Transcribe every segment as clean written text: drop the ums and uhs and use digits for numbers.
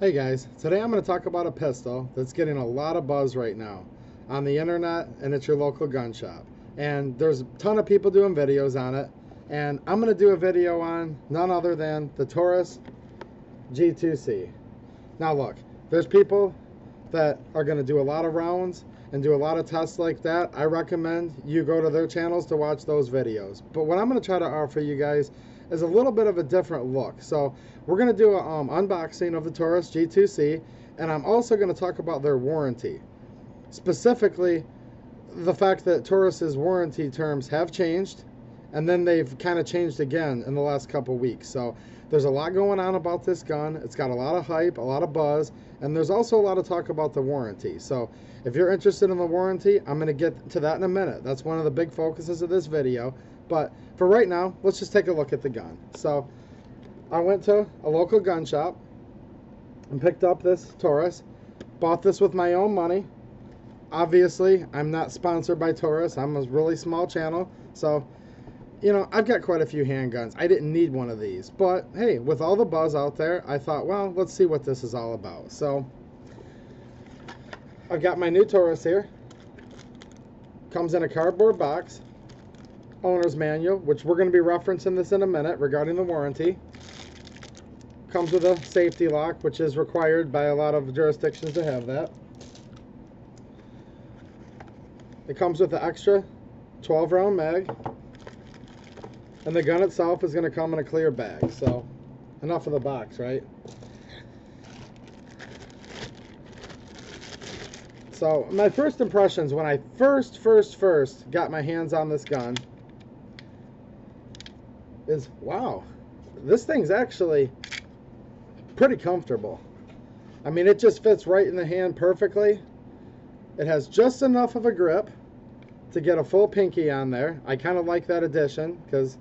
Hey guys, today I'm going to talk about a pistol that's getting a lot of buzz right now on the internet and at your local gun shop. And there's a ton of people doing videos on it. And I'm going to do a video on none other than the Taurus G2C. Now look, there's people that are going to do a lot of rounds and do a lot of tests like that. I recommend you go to their channels to watch those videos. But what I'm going to try to offer you guys is a little bit of a different look. So we're going to do an unboxing of the Taurus G2C, and I'm also going to talk about their warranty. Specifically, the fact that Taurus's warranty terms have changed, and then they've kind of changed again in the last couple weeks. So there's a lot going on about this gun. It's got a lot of hype, a lot of buzz, and there's also a lot of talk about the warranty. So if you're interested in the warranty, I'm going to get to that in a minute. That's one of the big focuses of this video. But for right now, let's just take a look at the gun. So I went to a local gun shop and picked up this Taurus. Bought this with my own money. Obviously, I'm not sponsored by Taurus. I'm a really small channel. So, you know, I've got quite a few handguns. I didn't need one of these. But, hey, with all the buzz out there, I thought, well, let's see what this is all about. So, I've got my new Taurus here. Comes in a cardboard box. Owner's manual, which we're going to be referencing this in a minute regarding the warranty. Comes with a safety lock, which is required by a lot of jurisdictions to have that. It comes with the extra 12 round mag, and the gun itself is going to come in a clear bag. So enough of the box, right? So my first impressions when I first got my hands on this gun is, wow, this thing's actually pretty comfortable. I mean, it just fits right in the hand perfectly. It has just enough of a grip to get a full pinky on there. I kind of like that addition because,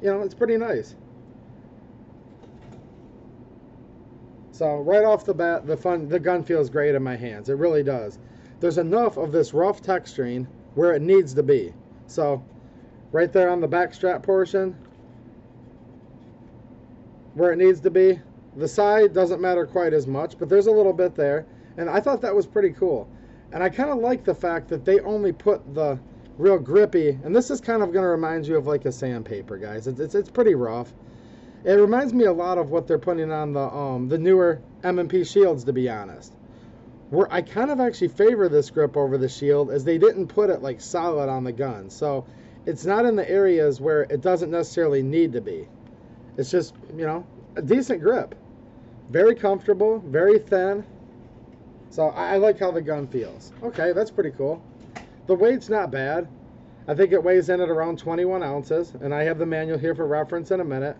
you know, it's pretty nice. So right off the bat, the gun feels great in my hands. It really does. There's enough of this rough texturing where it needs to be. So right there on the back strap portion, where it needs to be. The side doesn't matter quite as much, but there's a little bit there, and I thought that was pretty cool. And I kind of like the fact that they only put the real grippy, and this is kind of going to remind you of like a sandpaper, guys. It's pretty rough. It reminds me a lot of what they're putting on the newer M&P shields, to be honest. Where I kind of actually favor this grip over the shield is they didn't put it like solid on the gun, so it's not in the areas where it doesn't necessarily need to be. It's just, you know, a decent grip. Very comfortable, very thin. So I like how the gun feels. Okay, that's pretty cool. The weight's not bad. I think it weighs in at around 21 ounces, and I have the manual here for reference in a minute.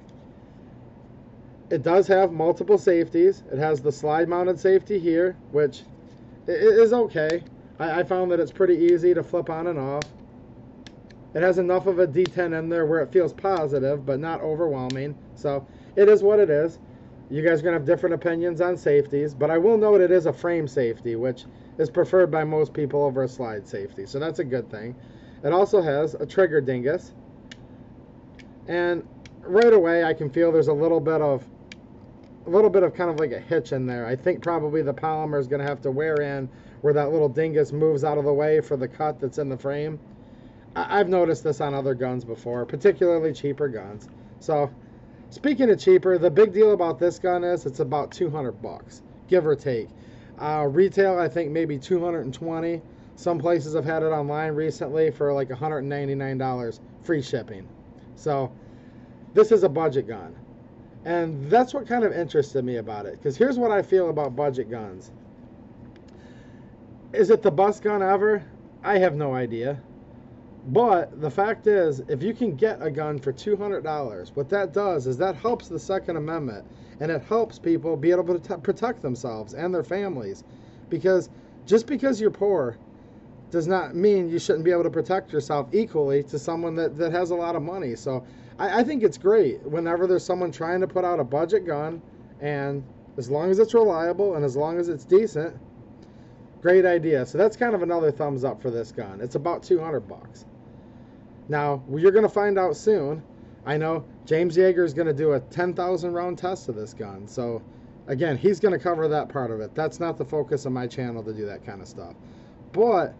It does have multiple safeties. It has the slide-mounted safety here, which is okay. I found that it's pretty easy to flip on and off. It has enough of a D10 in there where it feels positive, but not overwhelming. So it is what it is. You guys are going to have different opinions on safeties, but I will note it is a frame safety, which is preferred by most people over a slide safety. So that's a good thing. It also has a trigger dingus. And right away I can feel there's a little bit of kind of like a hitch in there. I think probably the polymer is going to have to wear in where that little dingus moves out of the way for the cut that's in the frame. I've noticed this on other guns before, particularly cheaper guns. So, speaking of cheaper, the big deal about this gun is it's about 200 bucks, give or take. Retail, I think maybe 220. Some places have had it online recently for like $199 free shipping. So, this is a budget gun. And that's what kind of interested me about it, because here's what I feel about budget guns. Is it the best gun ever? I have no idea. But the fact is, if you can get a gun for $200, what that does is that helps the Second Amendment, and it helps people be able to protect themselves and their families. Because just because you're poor does not mean you shouldn't be able to protect yourself equally to someone that has a lot of money. So I think it's great whenever there's someone trying to put out a budget gun, and as long as it's reliable and as long as it's decent, great idea. So that's kind of another thumbs up for this gun. It's about 200 bucks. Now, you're going to find out soon. I know James Yeager is going to do a 10,000 round test of this gun. So Again, he's going to cover that part of it. That's not the focus of my channel to do that kind of stuff. But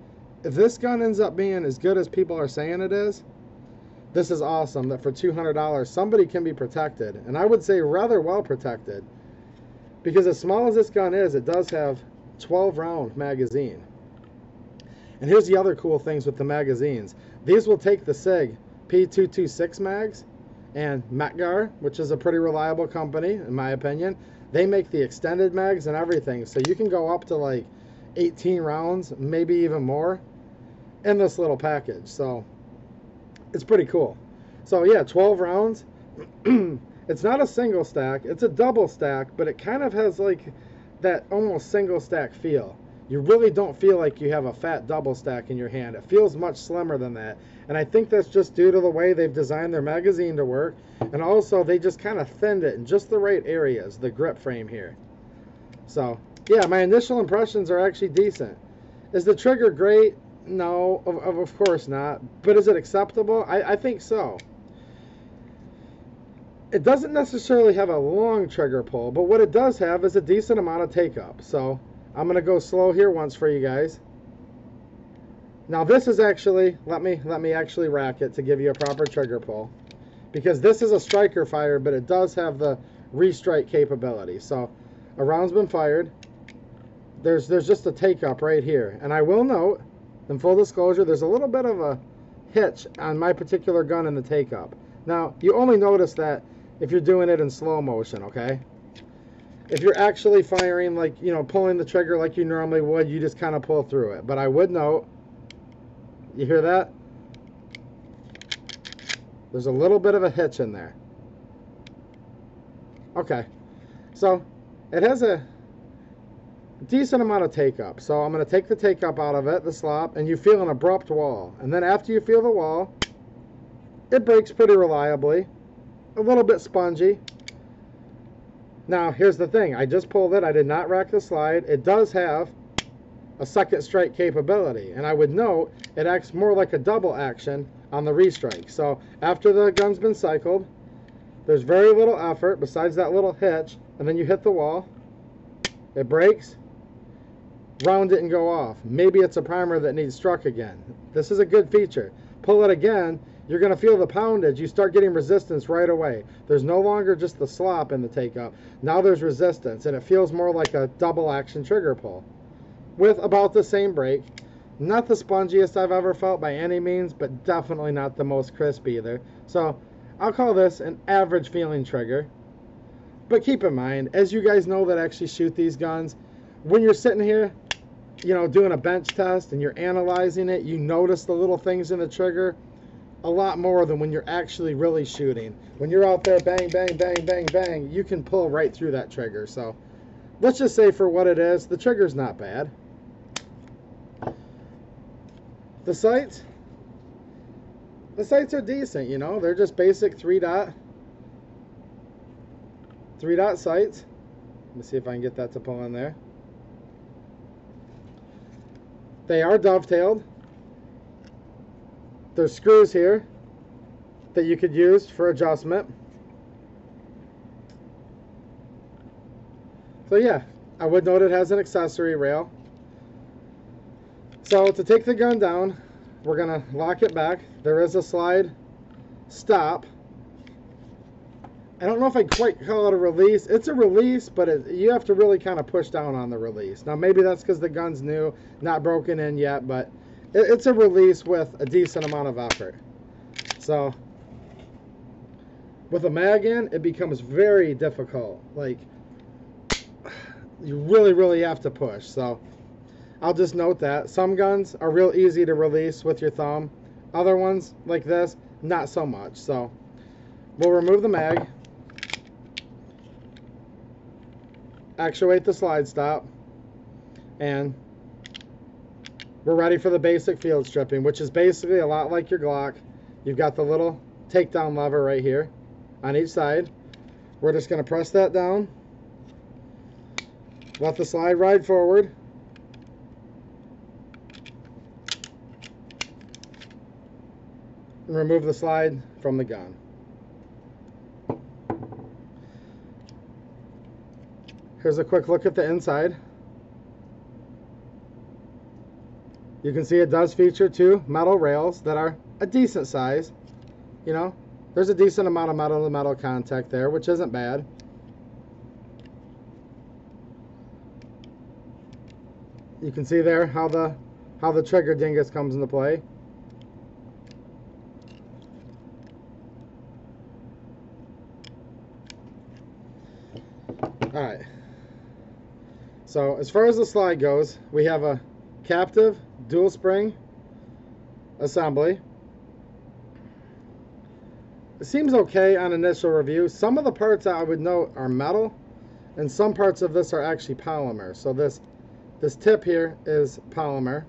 if this gun ends up being as good as people are saying it is, this is awesome that for $200 somebody can be protected. And I would say rather well protected. Because as small as this gun is, it does have 12 round magazine. And here's the other cool things with the magazines. These will take the SIG P226 mags, and Metgar, which is a pretty reliable company in my opinion. They make the extended mags and everything, so you can go up to like 18 rounds, maybe even more, in this little package. So it's pretty cool. So yeah, 12 rounds. It's not a single stack, it's a double stack, but it kind of has like that almost single stack feel. You really don't feel like you have a fat double stack in your hand. It feels much slimmer than that. And I think that's just due to the way they've designed their magazine to work. And also they just kind of thinned it in just the right areas, the grip frame here. So yeah, my initial impressions are actually decent. Is the trigger great? No, of course not. But is it acceptable? I think so. It doesn't necessarily have a long trigger pull, but what it does have is a decent amount of take up. So I'm going to go slow here once for you guys. Now this is actually, let me actually rack it to give you a proper trigger pull. Because this is a striker fire, but it does have the restrike capability. So a round's been fired. There's just a take up right here. And I will note, in full disclosure, there's a little bit of a hitch on my particular gun in the take up. Now, you only notice that if you're doing it in slow motion, okay? If you're actually firing, like, you know, pulling the trigger like you normally would, you just kind of pull through it. But I would note, you hear that? There's a little bit of a hitch in there. Okay. So, it has a decent amount of take up. So, I'm going to take the take up out of it, the slop, and you feel an abrupt wall. And then after you feel the wall, it breaks pretty reliably. A little bit spongy. Now, here's the thing. I just pulled it. I did not rack the slide. It does have a second strike capability. And I would note, it acts more like a double action on the restrike. So, after the gun's been cycled, there's very little effort besides that little hitch. And then you hit the wall. It breaks. Round it and go off. Maybe it's a primer that needs struck again. This is a good feature. Pull it again. You're going to feel the poundage. You start getting resistance right away. There's no longer just the slop in the take-up. Now there's resistance, and it feels more like a double-action trigger pull with about the same break. Not the spongiest I've ever felt by any means, but definitely not the most crisp either. So I'll call this an average feeling trigger. But keep in mind, as you guys know that actually shoot these guns, when you're sitting here, you know, doing a bench test and you're analyzing it, you notice the little things in the trigger a lot more than when you're actually really shooting. When you're out there bang, bang, bang, bang, bang, you can pull right through that trigger. So let's just say for what it is, the trigger's not bad. The sights are decent, you know. They're just basic 3-dot sights. Let me see if I can get that to pull in there. They are dovetailed. There's screws here that you could use for adjustment. So yeah, I would note it has an accessory rail. So to take the gun down, we're going to lock it back. There is a slide stop. I don't know if I quite call it a release. It's a release, but you have to really kind of push down on the release. Now maybe that's because the gun's new, not broken in yet, but it's a release with a decent amount of effort. So with a mag in, it becomes very difficult. Like, you really have to push. So I'll just note that some guns are real easy to release with your thumb. Other ones like this, not so much. So we'll remove the mag, actuate the slide stop, and we're ready for the basic field stripping, which is basically a lot like your Glock. You've got the little takedown lever right here on each side. We're just going to press that down, let the slide ride forward, and remove the slide from the gun. Here's a quick look at the inside. You can see it does feature 2 metal rails that are a decent size. You know, there's a decent amount of metal to metal contact there, which isn't bad. You can see there how the trigger dingus comes into play. Alright, so as far as the slide goes, we have a captive dual spring assembly. It seems okay on initial review. Some of the parts I would note are metal, and some parts of this are actually polymer. So this tip here is polymer.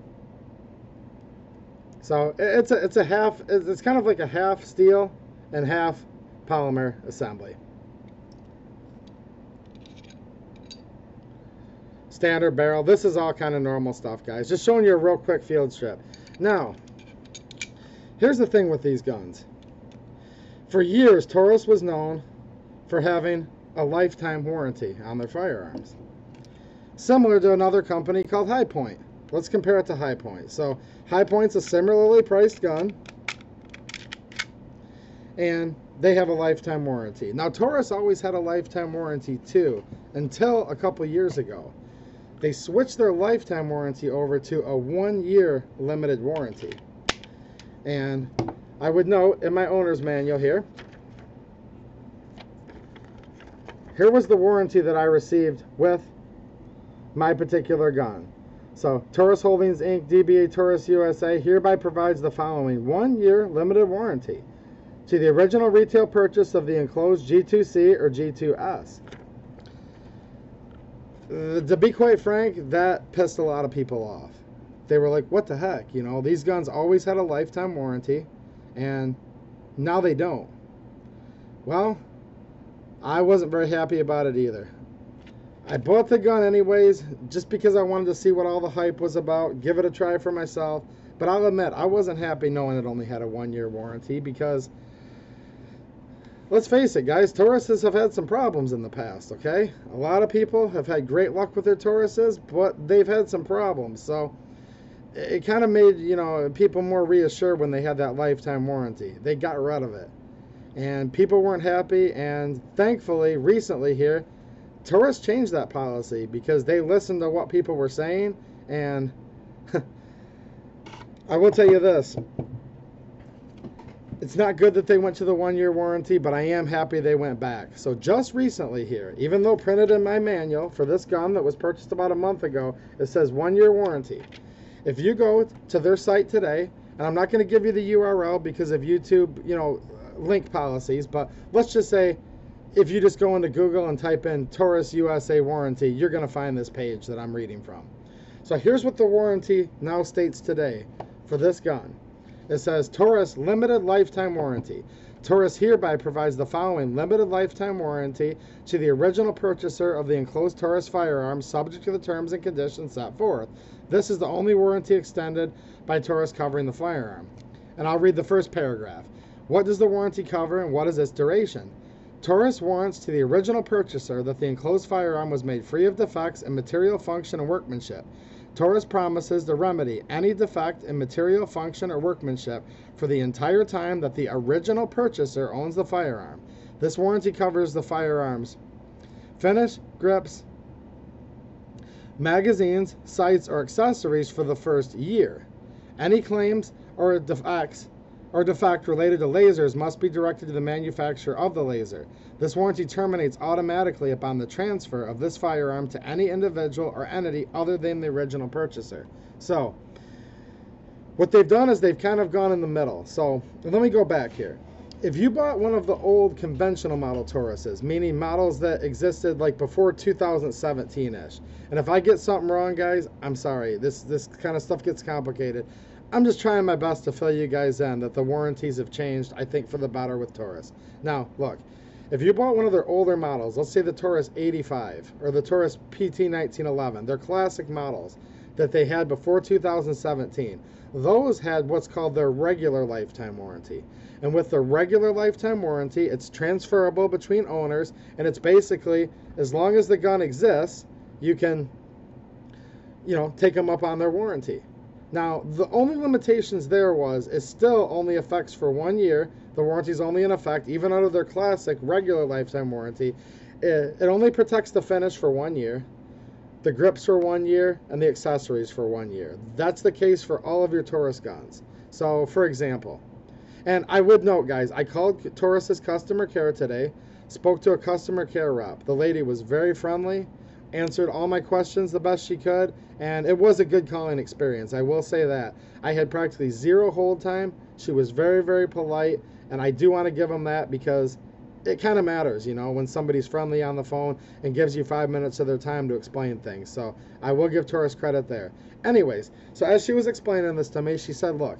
So it's a half, it's kind of like a half steel and half polymer assembly. Standard barrel. This is all kind of normal stuff, guys. Just showing you a real quick field strip. Now, here's the thing with these guns. For years, Taurus was known for having a lifetime warranty on their firearms. Similar to another company called High Point. Let's compare it to High Point. So, High Point's a similarly priced gun, and they have a lifetime warranty. Now, Taurus always had a lifetime warranty too, until a couple years ago. They switched their lifetime warranty over to a 1-year limited warranty. And I would note in my owner's manual here was the warranty that I received with my particular gun. So, Taurus Holdings Inc., DBA Taurus USA hereby provides the following 1-year limited warranty to the original retail purchase of the enclosed G2C or G2S. To be quite frank, that pissed a lot of people off. They were like, what the heck? You know, these guns always had a lifetime warranty, and now they don't. Well, I wasn't very happy about it either. I bought the gun anyways, just because I wanted to see what all the hype was about, give it a try for myself. But I'll admit, I wasn't happy knowing it only had a 1-year warranty because, let's face it, guys, Tauruses have had some problems in the past, okay? A lot of people have had great luck with their Tauruses, but they've had some problems. So it kind of made, you know, people more reassured when they had that lifetime warranty. They got rid of it. And people weren't happy, and thankfully, recently here, Taurus changed that policy because they listened to what people were saying, and I will tell you this. It's not good that they went to the 1-year warranty, but I am happy they went back. So just recently here, even though printed in my manual for this gun that was purchased about a month ago, it says 1-year warranty. If you go to their site today, and I'm not going to give you the URL because of YouTube, you know, link policies, but let's just say if you just go into Google and type in Taurus USA warranty, you're going to find this page that I'm reading from. So here's what the warranty now states today for this gun. It says, Taurus limited lifetime warranty. Taurus hereby provides the following limited lifetime warranty to the original purchaser of the enclosed Taurus firearm, subject to the terms and conditions set forth. This is the only warranty extended by Taurus covering the firearm. And I'll read the first paragraph. What does the warranty cover and what is its duration? Taurus warrants to the original purchaser that the enclosed firearm was made free of defects in material, function, and workmanship. Taurus promises to remedy any defect in material, function, or workmanship for the entire time that the original purchaser owns the firearm. This warranty covers the firearm's finish, grips, magazines, sights, or accessories for the first year. Any claims or defect related to lasers must be directed to the manufacturer of the laser. This warranty terminates automatically upon the transfer of this firearm to any individual or entity other than the original purchaser. So, what they've done is they've kind of gone in the middle. So, let me go back here. If you bought one of the old conventional model Tauruses, meaning models that existed like before 2017-ish, and if I get something wrong, guys, I'm sorry. This kind of stuff gets complicated. I'm just trying my best to fill you guys in that the warranties have changed, I think, for the better with Taurus. Now, look, if you bought one of their older models, let's say the Taurus 85 or the Taurus PT 1911, they're classic models. that they had before 2017. Those had what's called their regular lifetime warranty. And with the regular lifetime warranty, it's transferable between owners, and it's basically, as long as the gun exists, you can, take them up on their warranty. Now, the only limitations there is still only effects for 1 year. The warranty is only in effect, even under their classic regular lifetime warranty. It only protects the finish for 1 year, the grips for 1 year, and the accessories for 1 year. That's the case for all of your Taurus guns. So, for example, and I would note, guys, I called Taurus's customer care today, spoke to a customer care rep. The lady was very friendly, answered all my questions the best she could, and it was a good calling experience. I will say that. I had practically zero hold time. She was very, very polite, and I do want to give them that because it kind of matters, when somebody's friendly on the phone and gives you 5 minutes of their time to explain things. So I will give Taurus credit there. Anyways, so as she was explaining this to me, she said, look,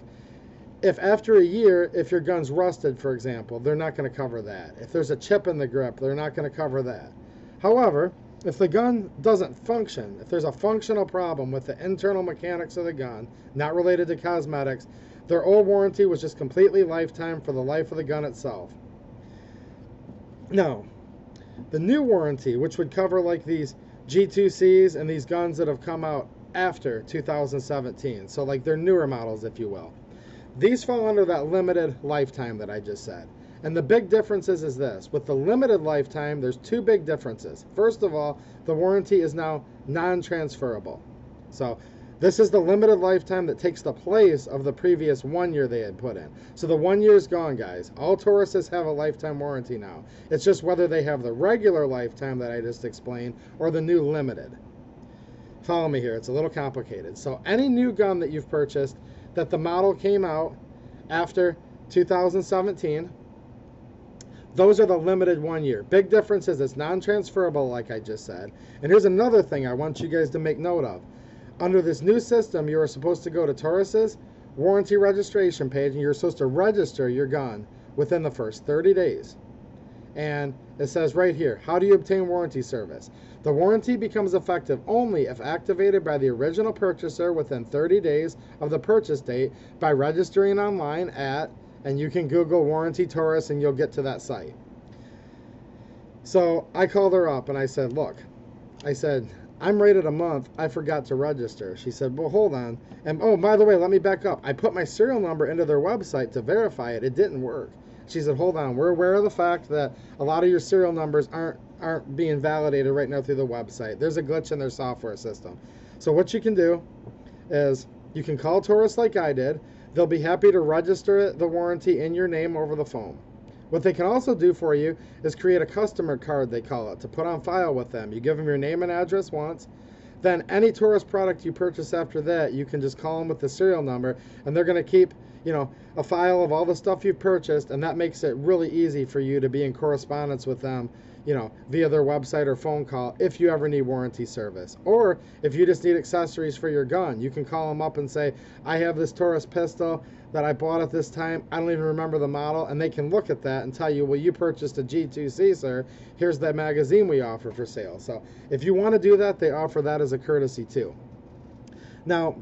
if after a year, if your gun's rusted, for example, they're not going to cover that. If there's a chip in the grip, they're not going to cover that. However, if the gun doesn't function, if there's a functional problem with the internal mechanics of the gun, not related to cosmetics, their old warranty was just completely lifetime for the life of the gun itself. Now, the new warranty, which would cover like these G2Cs and these guns that have come out after 2017, so like they're newer models, if you will, these fall under that limited lifetime that I just said. And the big difference is this. With the limited lifetime, there's two big differences. First of all, the warranty is now non-transferable. So this is the limited lifetime that takes the place of the previous 1 year they had put in. So the 1 year is gone, guys. All Tauruses have a lifetime warranty now. It's just whether they have the regular lifetime that I just explained or the new limited. Follow me here. It's a little complicated. So any new gun that you've purchased that the model came out after 2017, those are the limited 1 year. Big difference is it's non-transferable, like I just said. And here's another thing I want you guys to make note of. Under this new system, you are supposed to go to Taurus's warranty registration page, and you're supposed to register your gun within the first 30 days. And it says right here, how do you obtain warranty service? The warranty becomes effective only if activated by the original purchaser within 30 days of the purchase date by registering online at, and you can Google warranty Taurus and you'll get to that site. So I called her up and I said, look, I'm rated a month. I forgot to register. She said, well, hold on. And oh, by the way, let me back up. I put my serial number into their website to verify it. It didn't work. She said, hold on. We're aware of the fact that a lot of your serial numbers aren't being validated right now through the website. There's a glitch in their software system. So what you can do is you can call Taurus like I did. They'll be happy to register the warranty in your name over the phone. What they can also do for you is create a customer card, they call it, to put on file with them. You give them your name and address once. Then any Taurus product you purchase after that, you can just call them with the serial number, and they're going to keep, a file of all the stuff you've purchased, and that makes it really easy for you to be in correspondence with them, via their website or phone call if you ever need warranty service. Or if you just need accessories for your gun, you can call them up and say, I have this Taurus pistol that I bought at this time. I don't even remember the model, and they can look at that and tell you, well, you purchased a G2C, sir. Here's that magazine we offer for sale. So if you want to do that, they offer that as a courtesy too. Now,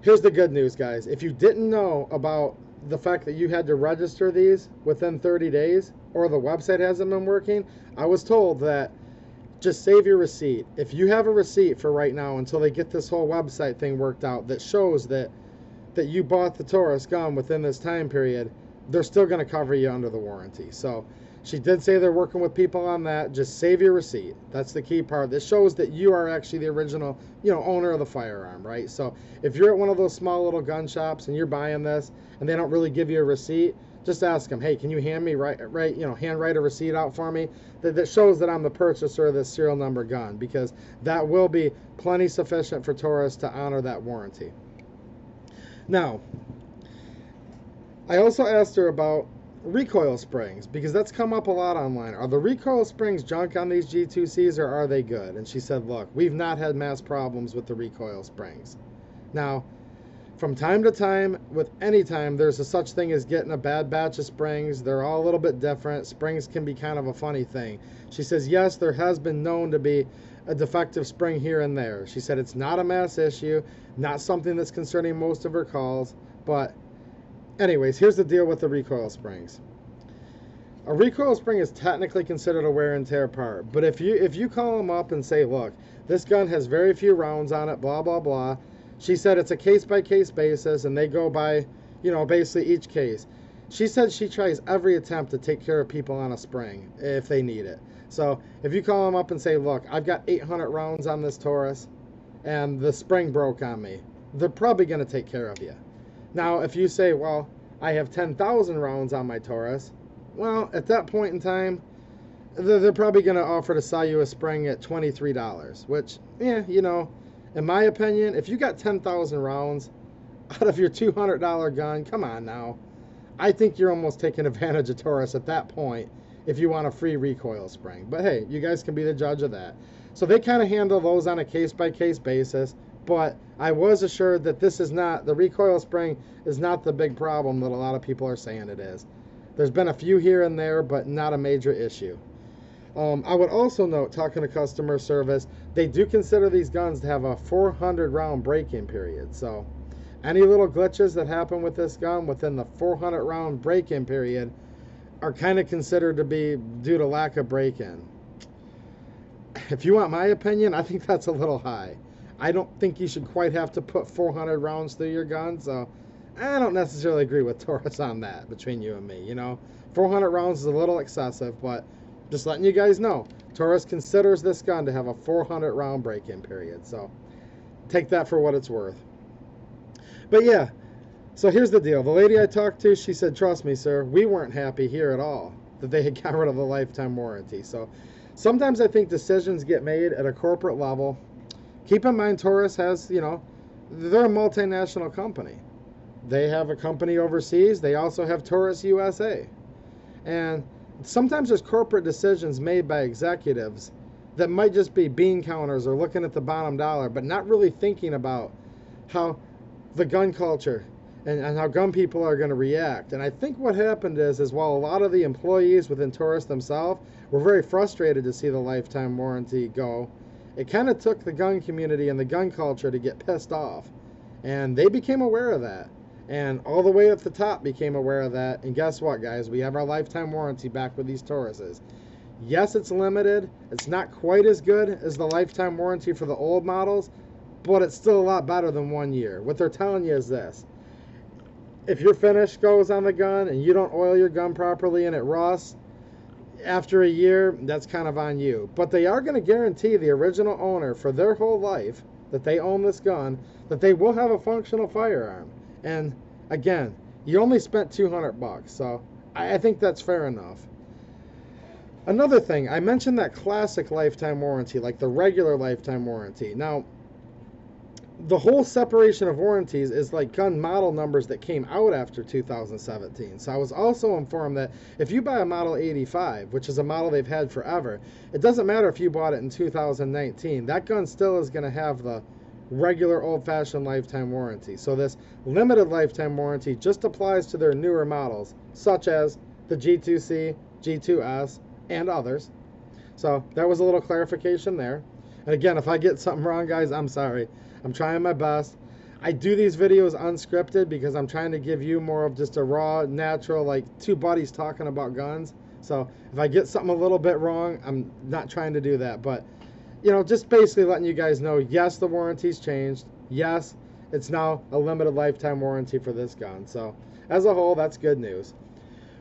here's the good news, guys. If you didn't know about the fact that you had to register these within 30 days or the website hasn't been working, I was told that just save your receipt. If you have a receipt for right now until they get this whole website thing worked out that shows that you bought the Taurus gun within this time period, they're still going to cover you under the warranty. So she did say they're working with people on that. Just save your receipt. That's the key part. This shows that you are actually the original, owner of the firearm, right? So if you're at one of those small little gun shops and you're buying this and they don't really give you a receipt, just ask them, hey, can you hand write a receipt out for me that shows that I'm the purchaser of this serial number gun, because that will be plenty sufficient for Taurus to honor that warranty. Now, I also asked her about recoil springs, because that's come up a lot online. Are the recoil springs junk on these G2Cs, or are they good? And she said, look, we've not had mass problems with the recoil springs. Now, from time to time, with any time, there's a such thing as getting a bad batch of springs. They're all a little bit different. Springs can be kind of a funny thing. She says, yes, there has been known to be a defective spring here and there. She said it's not a mass issue, not something that's concerning most of her calls. But anyways, here's the deal with the recoil springs. A recoil spring is technically considered a wear and tear part. But if you call them up and say, look, this gun has very few rounds on it, blah, blah, blah. She said it's a case-by-case basis, and they go by, you know, basically each case. She said she tries every attempt to take care of people on a spring if they need it. So if you call them up and say, look, I've got 800 rounds on this Taurus, and the spring broke on me, they're probably going to take care of you. Now, if you say, well, I have 10,000 rounds on my Taurus, well, at that point in time, they're probably going to offer to sell you a spring at $23, which, yeah, you know, in my opinion, if you got 10,000 rounds out of your $200 gun, come on now. I think you're almost taking advantage of Taurus at that point if you want a free recoil spring. But hey, you guys can be the judge of that. So they kind of handle those on a case-by-case basis, but I was assured that this is not, the recoil spring is not the big problem that a lot of people are saying it is. There's been a few here and there, but not a major issue. I would also note, talking to customer service, they do consider these guns to have a 400 round break-in period. So any little glitches that happen with this gun within the 400 round break-in period are kind of considered to be due to lack of break-in. If you want my opinion, I think that's a little high. I don't think you should quite have to put 400 rounds through your gun, so I don't necessarily agree with Taurus on that, between you and me. You know, 400 rounds is a little excessive, but just letting you guys know, Taurus considers this gun to have a 400 round break-in period. So take that for what it's worth. But yeah, so here's the deal. The lady I talked to, she said, trust me, sir, we weren't happy here at all that they had got rid of the lifetime warranty. So sometimes I think decisions get made at a corporate level. Keep in mind, Taurus has, you know, they're a multinational company. They have a company overseas. They also have Taurus USA. And sometimes there's corporate decisions made by executives that might just be bean counters or looking at the bottom dollar, but not really thinking about how the gun culture and how gun people are going to react. And I think what happened is while a lot of the employees within Taurus themselves were very frustrated to see the lifetime warranty go, it kind of took the gun community and the gun culture to get pissed off. And they became aware of that. And all the way at the top became aware of that. And guess what, guys? We have our lifetime warranty back with these Tauruses. Yes, it's limited. It's not quite as good as the lifetime warranty for the old models, but it's still a lot better than 1 year. What they're telling you is this. If your finish goes on the gun and you don't oil your gun properly and it rusts, after a year, that's kind of on you. But they are going to guarantee the original owner for their whole life that they own this gun, that they will have a functional firearm. And again, you only spent $200, so I think that's fair enough. Another thing, I mentioned that classic lifetime warranty, like the regular lifetime warranty. Now, the whole separation of warranties is like gun model numbers that came out after 2017. So I was also informed that if you buy a Model 85, which is a model they've had forever, it doesn't matter if you bought it in 2019. That gun still is going to have the regular old-fashioned lifetime warranty. So this limited lifetime warranty just applies to their newer models, such as the G2C, G2S, and others. So that was a little clarification there. And again, if I get something wrong, guys, I'm sorry. I'm trying my best. I do these videos unscripted because I'm trying to give you more of just a raw, natural, like two buddies talking about guns. So if I get something a little bit wrong, I'm not trying to do that. But you know, just basically letting you guys know, yes, the warranty's changed. Yes, it's now a limited lifetime warranty for this gun. So, as a whole, that's good news.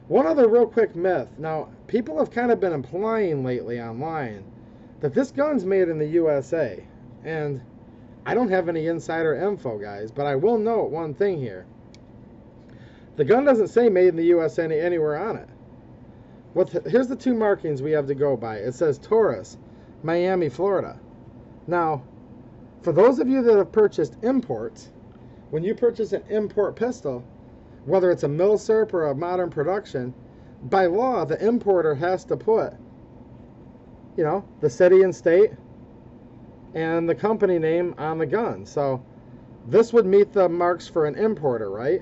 One other real quick myth. Now, people have kind of been implying lately online that this gun's made in the USA. And I don't have any insider info, guys, but I will note one thing here. The gun doesn't say made in the USA anywhere on it. Here's the two markings we have to go by. It says Taurus, Miami, Florida. Now, for those of you that have purchased imports, when you purchase an import pistol, whether it's a milsurp or a modern production, by law, the importer has to put, you know, the city and state and the company name on the gun. So this would meet the marks for an importer, right?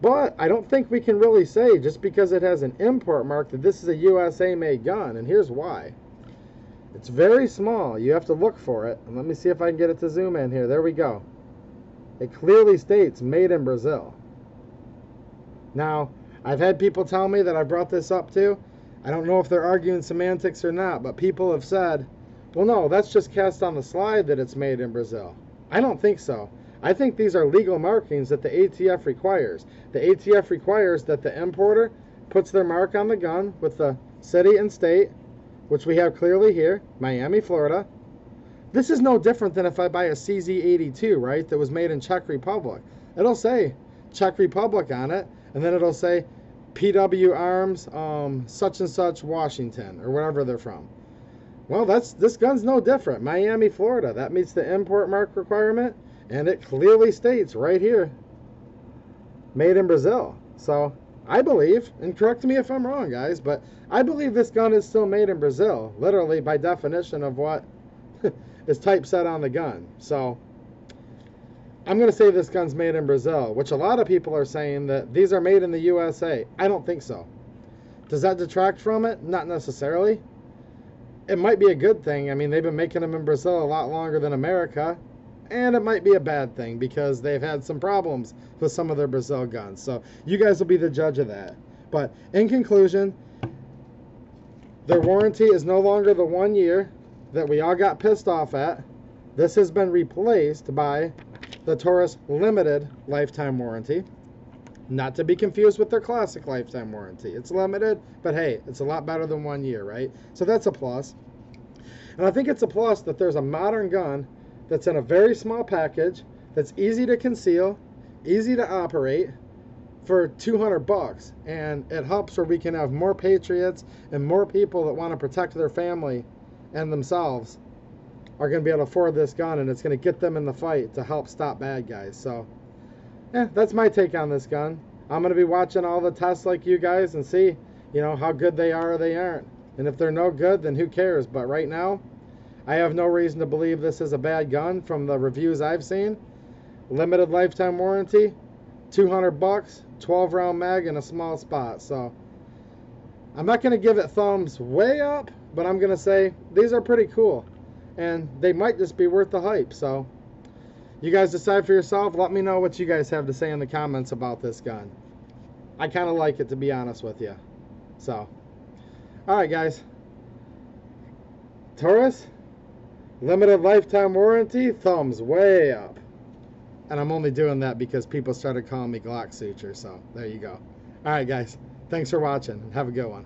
But I don't think we can really say just because it has an import mark that this is a USA made gun, and here's why. It's very small. You have to look for it. And let me see if I can get it to zoom in here. There we go. It clearly states made in Brazil. Now, I've had people tell me that I brought this up too. I don't know if they're arguing semantics or not, but people have said, well, no, that's just cast on the slide that it's made in Brazil. I don't think so. I think these are legal markings that the ATF requires. The ATF requires that the importer puts their mark on the gun with the city and state, which we have clearly here, Miami, Florida. This is no different than if I buy a CZ82, right, that was made in Czech Republic. It'll say Czech Republic on it, and then it'll say PW Arms, such and such, Washington, or wherever they're from. Well, this gun's no different. Miami, Florida. That meets the import mark requirement, and it clearly states right here, made in Brazil. So I believe, and correct me if I'm wrong, guys, but I believe this gun is still made in Brazil, literally by definition of what is typeset on the gun. So I'm going to say this gun's made in Brazil, which a lot of people are saying that these are made in the USA. I don't think so. Does that detract from it? Not necessarily. It might be a good thing. I mean, they've been making them in Brazil a lot longer than America. And it might be a bad thing because they've had some problems with some of their Brazil guns. So you guys will be the judge of that. But in conclusion, their warranty is no longer the 1 year that we all got pissed off at. This has been replaced by the Taurus limited lifetime warranty. Not to be confused with their classic lifetime warranty. It's limited, but hey, it's a lot better than 1 year, right? So that's a plus. And I think it's a plus that there's a modern gun that's in a very small package, that's easy to conceal, easy to operate for $200. And it helps where we can have more patriots and more people that want to protect their family and themselves are going to be able to afford this gun, and it's going to get them in the fight to help stop bad guys. So yeah, that's my take on this gun. I'm going to be watching all the tests like you guys and see, you know, how good they are or they aren't. And if they're no good, then who cares? But right now, I have no reason to believe this is a bad gun from the reviews I've seen. Limited lifetime warranty, $200, 12-round mag in a small spot. So I'm not going to give it thumbs way up, but I'm going to say these are pretty cool. And they might just be worth the hype. So you guys decide for yourself. Let me know what you guys have to say in the comments about this gun. I kind of like it, to be honest with you. So, all right, guys. Taurus, limited lifetime warranty, thumbs way up. And I'm only doing that because people started calling me Glock Suture. So, there you go. All right, guys. Thanks for watching. Have a good one.